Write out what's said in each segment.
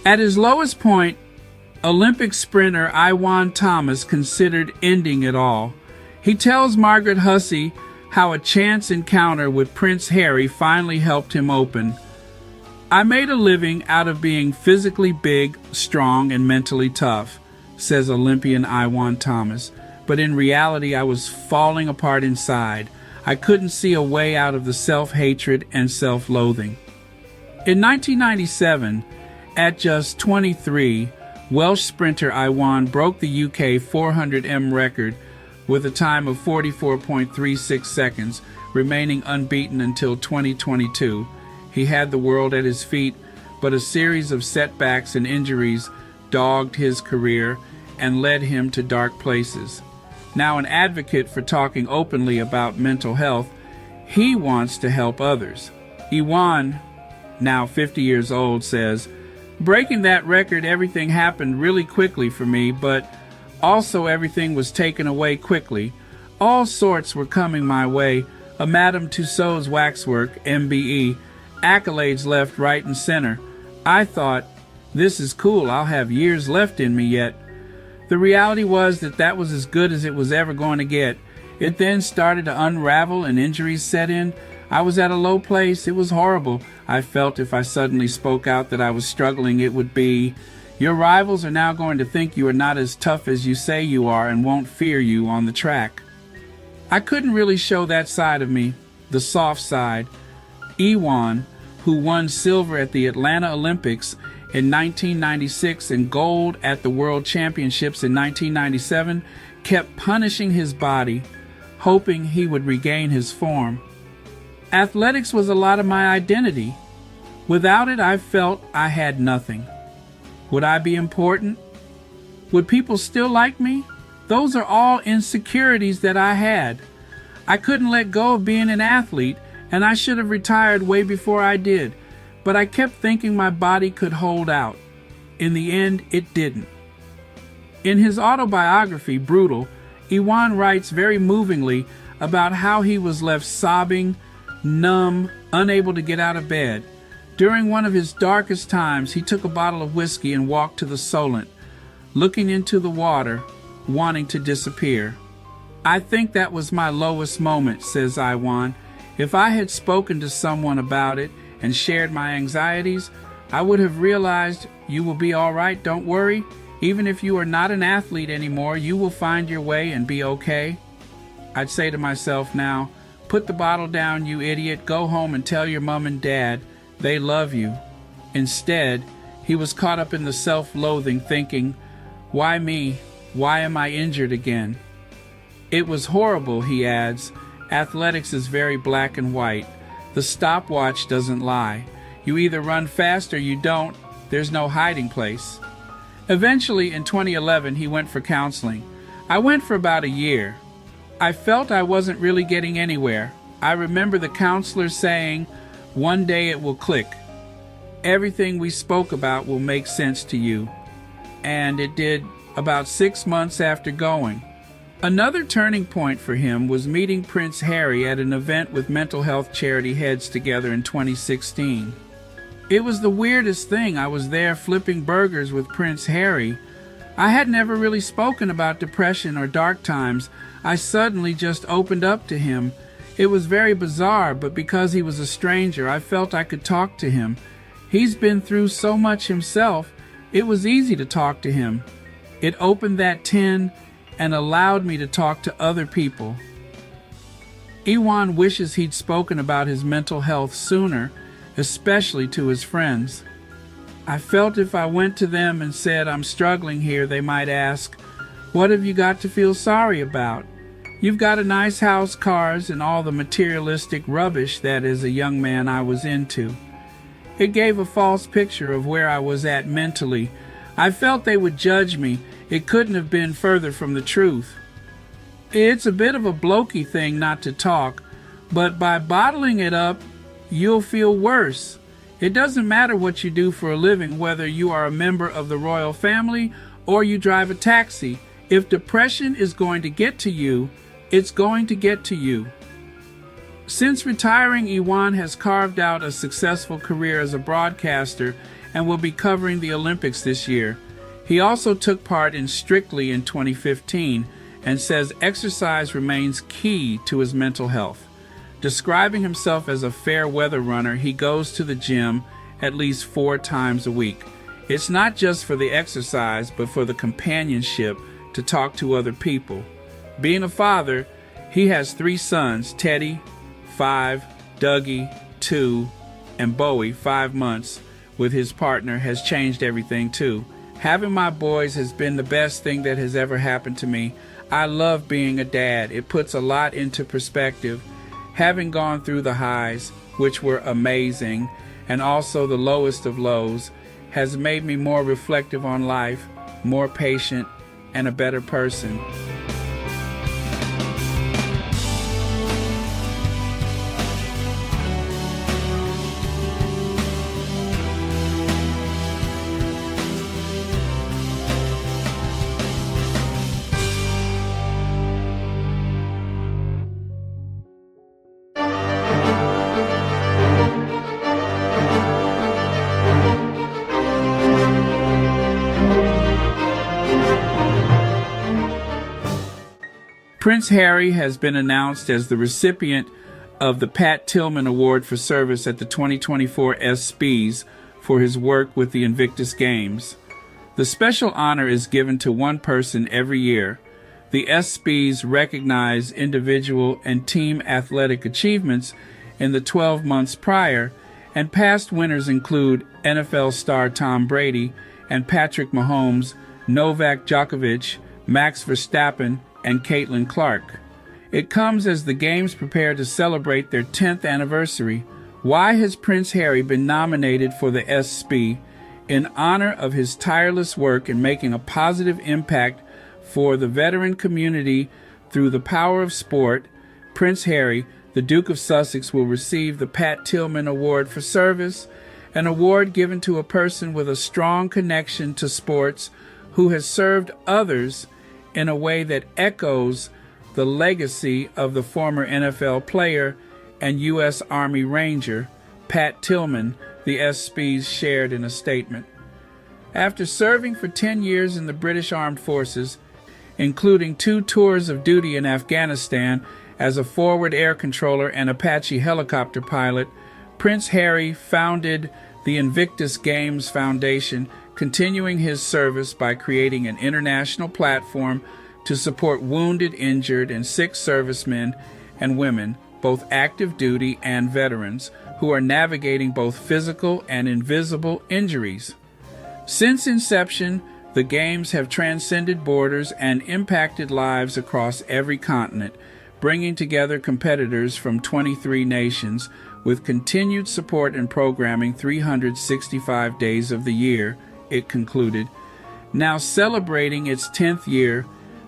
At his lowest point, Olympic sprinter Iwan Thomas considered ending it all. He tells Margaret Hussey how a chance encounter with Prince Harry finally helped him open. "I made a living out of being physically big, strong, and mentally tough," says Olympian Iwan Thomas. "But in reality, I was falling apart inside. I couldn't see a way out of the self-hatred and self-loathing." In 1997, at just 23, Welsh sprinter Iwan broke the UK 400m record with a time of 44.36 seconds, remaining unbeaten until 2022. He had the world at his feet, but a series of setbacks and injuries dogged his career and led him to dark places. Now an advocate for talking openly about mental health, he wants to help others. Iwan, now 50 years old, says, "Breaking that record, everything happened really quickly for me, but also everything was taken away quickly. All sorts were coming my way, a Madame Tussauds waxwork, MBE, accolades left, right, and center. I thought, this is cool, I'll have years left in me yet. The reality was that was as good as it was ever going to get. It then started to unravel and injuries set in. I was at a low place. It was horrible. I felt if I suddenly spoke out that I was struggling, it would be, your rivals are now going to think you are not as tough as you say you are and won't fear you on the track." I couldn't really show that side of me, the soft side. Iwan, who won silver at the Atlanta Olympics in 1996 and gold at the World Championships in 1997, kept punishing his body, hoping he would regain his form. Athletics was a lot of my identity. Without it, I felt I had nothing. Would I be important? Would people still like me? Those are all insecurities that I had. I couldn't let go of being an athlete, and I should have retired way before I did. But I kept thinking my body could hold out. In the end, it didn't. In his autobiography, Brutal, Iwan writes very movingly about how he was left sobbing, numb, unable to get out of bed. During one of his darkest times, he took a bottle of whiskey and walked to the Solent, looking into the water, wanting to disappear. "I think that was my lowest moment," says Iwan. "If I had spoken to someone about it and shared my anxieties, I would have realized, you will be all right, don't worry. Even if you are not an athlete anymore, you will find your way and be okay." I'd say to myself now, put the bottle down, you idiot, go home and tell your mom and dad they love you. Instead, he was caught up in the self-loathing, thinking, why me? Why am I injured again? It was horrible, he adds. Athletics is very black and white. The stopwatch doesn't lie. You either run fast or you don't. There's no hiding place. Eventually, in 2011, he went for counseling. I went for about a year. I felt I wasn't really getting anywhere. I remember the counselor saying, one day it will click. Everything we spoke about will make sense to you. And it did about 6 months after going. Another turning point for him was meeting Prince Harry at an event with mental health charity heads together in 2016. It was the weirdest thing. I was there flipping burgers with Prince Harry. I had never really spoken about depression or dark times. I suddenly just opened up to him. It was very bizarre, but because he was a stranger, I felt I could talk to him. He's been through so much himself, it was easy to talk to him. It opened that tin and allowed me to talk to other people. Iwan wishes he'd spoken about his mental health sooner, especially to his friends. I felt if I went to them and said, I'm struggling here, they might ask, what have you got to feel sorry about? You've got a nice house, cars, and all the materialistic rubbish that as a young man I was into. It gave a false picture of where I was at mentally. I felt they would judge me. It couldn't have been further from the truth. It's a bit of a blokey thing not to talk, but by bottling it up, you'll feel worse. It doesn't matter what you do for a living, whether you are a member of the royal family or you drive a taxi. If depression is going to get to you, it's going to get to you. Since retiring, Iwan has carved out a successful career as a broadcaster and will be covering the Olympics this year. He also took part in Strictly in 2015 and says exercise remains key to his mental health. Describing himself as a fair weather runner, he goes to the gym at least 4 times a week. It's not just for the exercise, but for the companionship to talk to other people. Being a father, he has 3 sons, Teddy, 5, Dougie, 2, and Bowie, 5 months, with his partner has changed everything too. Having my boys has been the best thing that has ever happened to me. I love being a dad. It puts a lot into perspective. Having gone through the highs, which were amazing, and also the lowest of lows, has made me more reflective on life, more patient, and a better person. Prince Harry has been announced as the recipient of the Pat Tillman Award for Service at the 2024 ESPYs for his work with the Invictus Games. The special honor is given to one person every year. The ESPYs recognize individual and team athletic achievements in the 12 months prior, and past winners include NFL star Tom Brady and Patrick Mahomes, Novak Djokovic, Max Verstappen, and Caitlin Clark. It comes as the Games prepare to celebrate their 10th anniversary. Why has Prince Harry been nominated for the ESPY? In honor of his tireless work in making a positive impact for the veteran community through the power of sport, Prince Harry, the Duke of Sussex, will receive the Pat Tillman Award for Service, an award given to a person with a strong connection to sports who has served others in a way that echoes the legacy of the former NFL player and U.S. Army Ranger, Pat Tillman, the ESPYs shared in a statement. After serving for 10 years in the British Armed Forces, including 2 tours of duty in Afghanistan as a forward air controller and Apache helicopter pilot, Prince Harry founded the Invictus Games Foundation, continuing his service by creating an international platform to support wounded, injured, and sick servicemen and women, both active duty and veterans, who are navigating both physical and invisible injuries. Since inception, the Games have transcended borders and impacted lives across every continent, bringing together competitors from 23 nations with continued support and programming 365 days of the year, it concluded. Now celebrating its 10th year,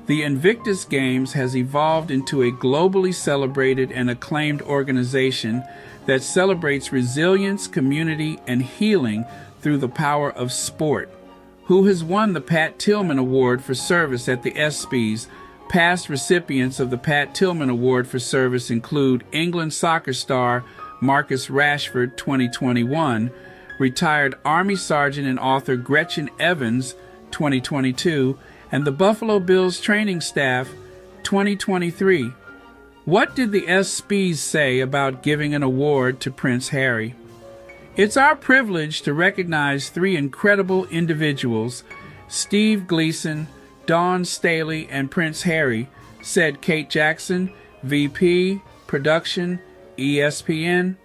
the Invictus Games has evolved into a globally celebrated and acclaimed organization that celebrates resilience, community, and healing through the power of sport. Who has won the Pat Tillman Award for Service at the ESPYs? Past recipients of the Pat Tillman Award for Service include England soccer star Marcus Rashford, 2021, retired Army Sergeant and author Gretchen Evans, 2022, and the Buffalo Bills training staff, 2023. What did the ESPYs say about giving an award to Prince Harry? It's our privilege to recognize 3 incredible individuals, Steve Gleason, Dawn Staley, and Prince Harry, said Kate Jackson, VP, Production, ESPN.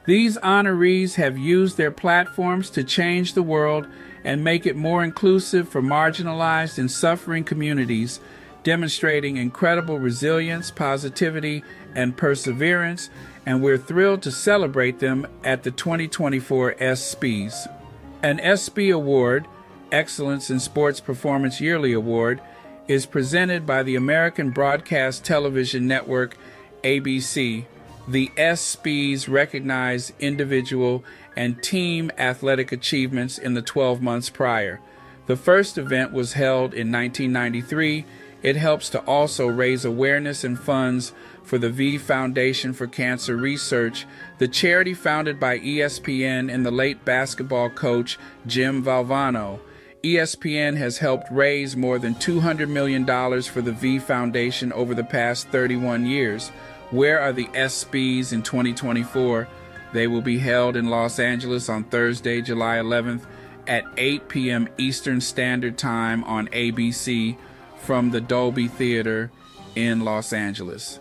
These honorees have used their platforms to change the world and make it more inclusive for marginalized and suffering communities, demonstrating incredible resilience, positivity, and perseverance, and we're thrilled to celebrate them at the 2024 ESPYs. An ESPY Award, Excellence in Sports Performance Yearly Award, is presented by the American Broadcast Television Network, ABC. The ESPYs recognize individual and team athletic achievements in the 12 months prior. The first event was held in 1993 It helps to also raise awareness and funds for the V Foundation for Cancer Research, the charity founded by ESPN and the late basketball coach Jim Valvano. ESPN has helped raise more than $200 million for the V Foundation over the past 31 years. Where are the ESPYs in 2024? They will be held in Los Angeles on Thursday, July 11th at 8 p.m. Eastern Standard Time on ABC from the Dolby Theater in Los Angeles.